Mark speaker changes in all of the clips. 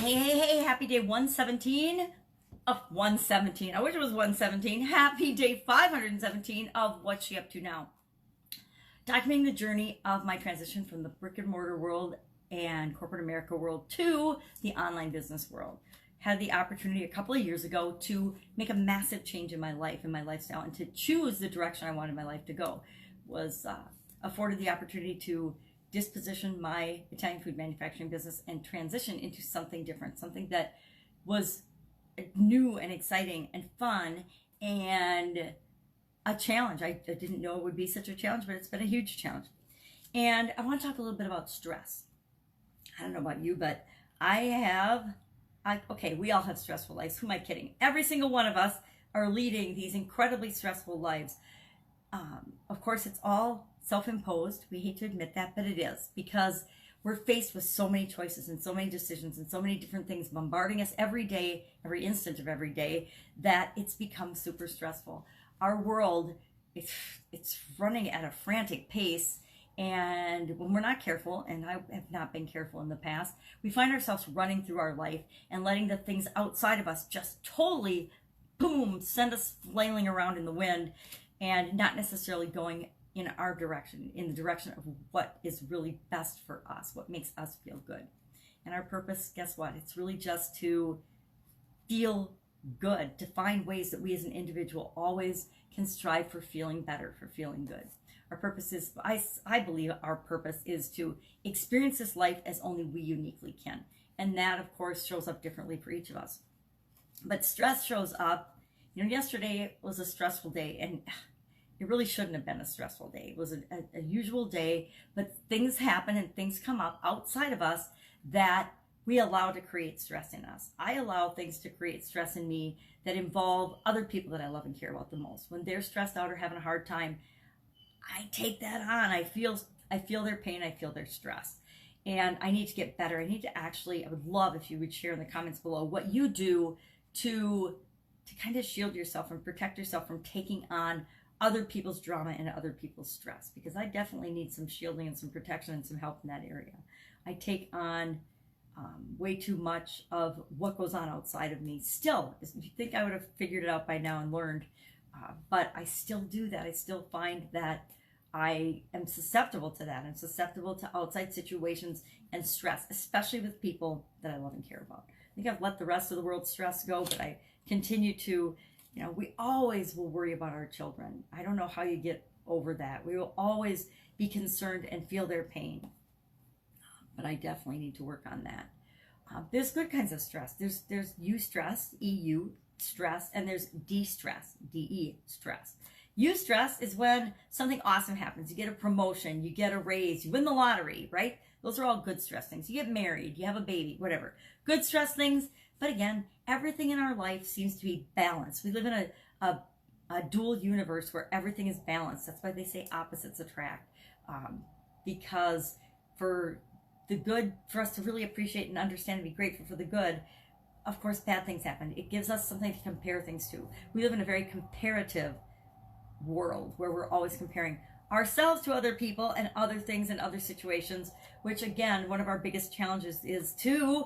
Speaker 1: Hey, happy day 117 of 117. I wish it was 117. Happy day 517 of What's She Up To Now. Documenting the journey of my transition from the brick and mortar world and corporate America world to the online business world. Had the opportunity a couple of years ago to make a massive change in my life and my lifestyle and to choose the direction I wanted my life to go. Was afforded the opportunity to disposition my Italian food manufacturing business and transition into something different, something that was new and exciting and fun and a challenge. I didn't know it would be such a challenge, but it's been a huge challenge. And I want to talk a little bit about stress. I don't know about you, but we all have stressful lives. Who am I kidding? Every single one of us are leading these incredibly stressful lives. Of course, it's all self-imposed. We hate to admit that, but it is, because we're faced with so many choices and so many decisions and so many different things bombarding us every day, every instant of every day, that it's become super stressful. Our world, it's running at a frantic pace, and when we're not careful, and I have not been careful in the past, we find ourselves running through our life and letting the things outside of us just totally, boom, send us flailing around in the wind and not necessarily going in our direction, in the direction of what is really best for us, what makes us feel good. And our purpose, guess what? It's really just to feel good, to find ways that we as an individual always can strive for feeling better, for feeling good. Our purpose is, I believe our purpose is to experience this life as only we uniquely can. And that, of course, shows up differently for each of us. But stress shows up. Yesterday was a stressful day, and it really shouldn't have been a stressful day. It was a usual day, but things happen and things come up outside of us that we allow to create stress in us. I allow things to create stress in me that involve other people that I love and care about the most. When they're stressed out or having a hard time, I take that on. I feel their pain. I feel their stress. And I need to get better. I would love if you would share in the comments below what you do to kind of shield yourself and protect yourself from taking on other people's drama and other people's stress, because I definitely need some shielding and some protection and some help in that area. I take on way too much of what goes on outside of me. Still, you think I would have figured it out by now and learned, but I still do that. I still find that I am susceptible to that. I'm susceptible to outside situations and stress, especially with people that I love and care about. I think I've let the rest of the world's stress go, but I continue to. We always will worry about our children. I don't know how you get over that. We will always be concerned and feel their pain. But I definitely need to work on that. There's good kinds of stress. There's eustress, E-U, stress, and there's DeStress, D-E, stress. Eustress is when something awesome happens. You get a promotion, you get a raise, you win the lottery, right? Those are all good stress things. You get married, you have a baby, whatever. Good stress things. But again, everything in our life seems to be balanced. We live in a dual universe where everything is balanced. That's why they say opposites attract. Because for the good, for us to really appreciate and understand and be grateful for the good, of course, bad things happen. It gives us something to compare things to. We live in a very comparative world where we're always comparing ourselves to other people and other things and other situations, which again, one of our biggest challenges is to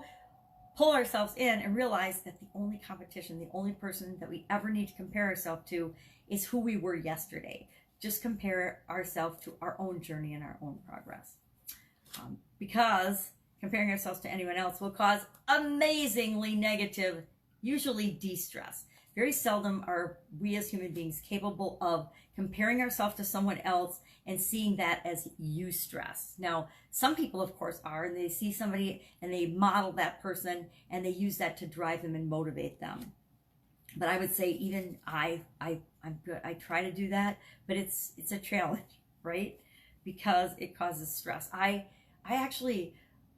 Speaker 1: pull ourselves in and realize that the only competition, the only person that we ever need to compare ourselves to is who we were yesterday. Just compare ourselves to our own journey and our own progress. Because comparing ourselves to anyone else will cause amazingly negative, usually de-stress. Very seldom are we as human beings capable of comparing ourselves to someone else and seeing that as eustress. Now, some people, of course, are, and they see somebody and they model that person and they use that to drive them and motivate them. But I would say even I'm good. I try to do that, but it's a challenge, right? Because it causes stress. I actually,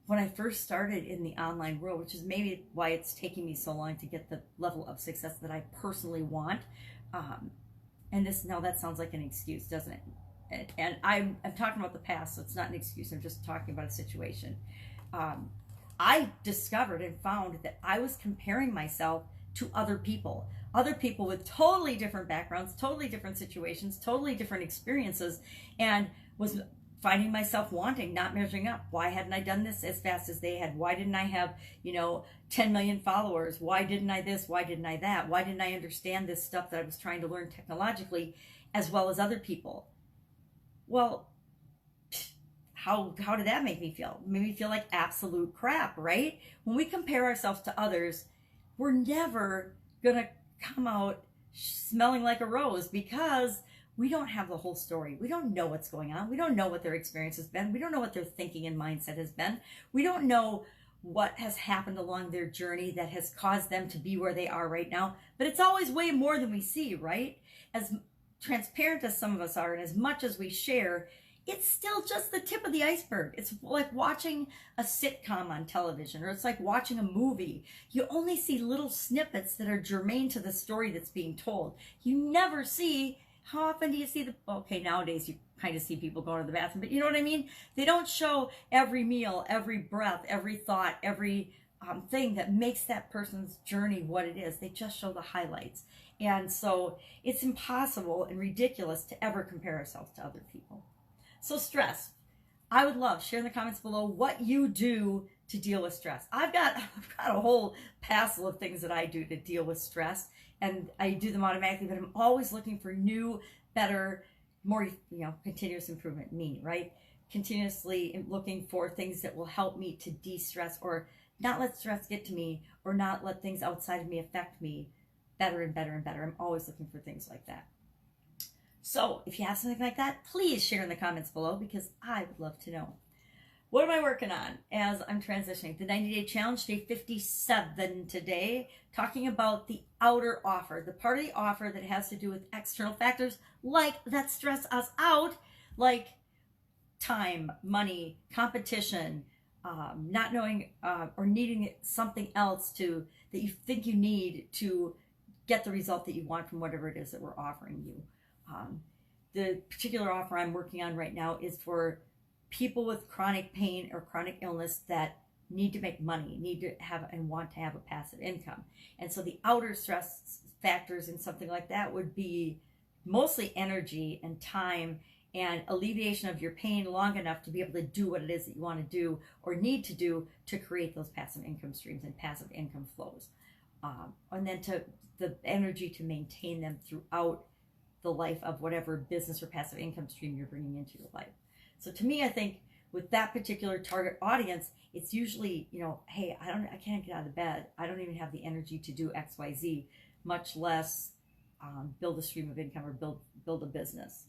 Speaker 1: when I first started in the online world, which is maybe why it's taking me so long to get the level of success that I personally want, and now that sounds like an excuse, doesn't it? And I'm talking about the past, so it's not an excuse. I'm just talking about a situation. I discovered and found that I was comparing myself to other people with totally different backgrounds, totally different situations, totally different experiences, and was finding myself wanting, not measuring up. Why hadn't I done this as fast as they had? Why didn't I have, 10 million followers? Why didn't I this? Why didn't I that? Why didn't I understand this stuff that I was trying to learn technologically as well as other people? Well, how did that make me feel? It made me feel like absolute crap, right? When we compare ourselves to others, we're never gonna come out smelling like a rose, because we don't have the whole story. We don't know what's going on. We don't know what their experience has been. We don't know what their thinking and mindset has been. We don't know what has happened along their journey that has caused them to be where they are right now. But it's always way more than we see, right? As transparent as some of us are, and as much as we share, it's still just the tip of the iceberg. It's like watching a sitcom on television, or it's like watching a movie. You only see little snippets that are germane to the story that's being told. You never see, how often do you see okay, nowadays you kind of see people going to the bathroom, but you know what I mean? They don't show every meal, every breath, every thought, every thing that makes that person's journey what it is. They just show the highlights. And so it's impossible and ridiculous to ever compare ourselves to other people. So stress, I would love, share in the comments below what you do to deal with stress. I've got a whole passel of things that I do to deal with stress, and I do them automatically, but I'm always looking for new, better, more, continuous improvement, right? Continuously looking for things that will help me to de-stress, or not let stress get to me, or not let things outside of me affect me better and better and better. I'm always looking for things like that. So if you have something like that, please share in the comments below, because I would love to know. What am I working on as I'm transitioning? The 90-day challenge, day 57 today, talking about the outer offer, the part of the offer that has to do with external factors that stress us out, like time, money, competition, not knowing or needing something else that you think you need to get the result that you want from whatever it is that we're offering you. The particular offer I'm working on right now is for people with chronic pain or chronic illness that need to make money, need to have and want to have a passive income. And so the outer stress factors in something like that would be mostly energy and time and alleviation of your pain long enough to be able to do what it is that you want to do or need to do to create those passive income streams and passive income flows. And then to the energy to maintain them throughout the life of whatever business or passive income stream you're bringing into your life. So to me, I think with that particular target audience, it's usually, hey, I can't get out of bed. I don't even have the energy to do X, Y, Z, much less build a stream of income or build a business.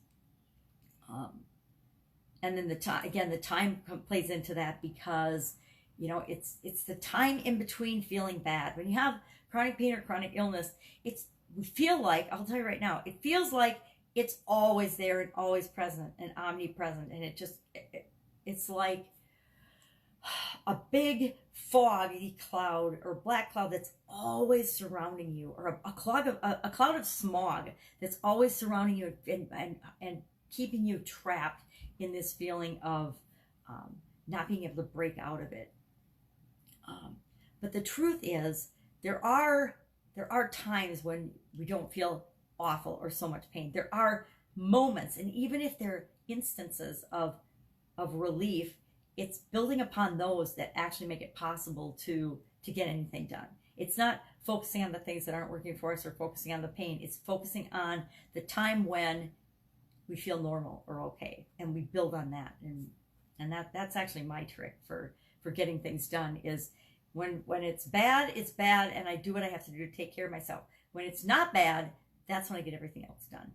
Speaker 1: And then the time plays into that, because it's the time in between feeling bad. When you have chronic pain or chronic illness, we feel like, I'll tell you right now, it feels like it's always there and always present and omnipresent. And it's like a big foggy cloud or black cloud that's always surrounding you, or a cloud of smog that's always surrounding you and keeping you trapped in this feeling of not being able to break out of it. But the truth is, there are times when we don't feel awful or so much pain. There are moments, and even if they're instances of relief, it's building upon those that actually make it possible to get anything done. It's not focusing on the things that aren't working for us or focusing on the pain. It's focusing on the time when we feel normal or okay, and we build on that. And that's actually my trick for getting things done, is when it's bad, and I do what I have to do to take care of myself. When it's not bad, that's when I get everything else done.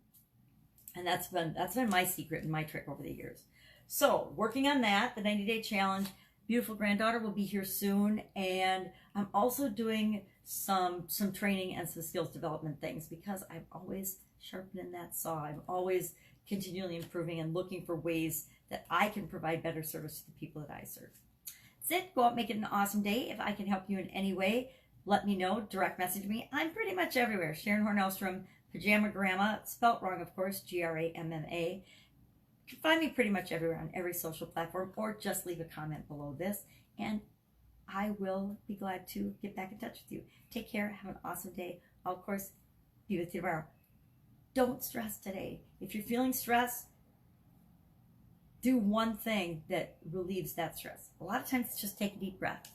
Speaker 1: And that's been my secret and my trick over the years. So working on that, the 90-day challenge. Beautiful granddaughter will be here soon, and I'm also doing some training and some skills development things, because I'm always sharpening that saw. I'm always continually improving and looking for ways that I can provide better service to the people that I serve. That's it. Go out, make it an awesome day. If I can help you in any way, let me know. Direct message me. I'm pretty much everywhere. Sharon Horne-Ellstrom, Pajama Grandma, spelt wrong, of course, Gramma. You can find me pretty much everywhere on every social platform, or just leave a comment below this, and I will be glad to get back in touch with you. Take care. Have an awesome day. I'll, of course, be with you tomorrow. Don't stress today. If you're feeling stress, do one thing that relieves that stress. A lot of times it's just take a deep breath.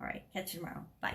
Speaker 1: All right, catch you tomorrow. Bye.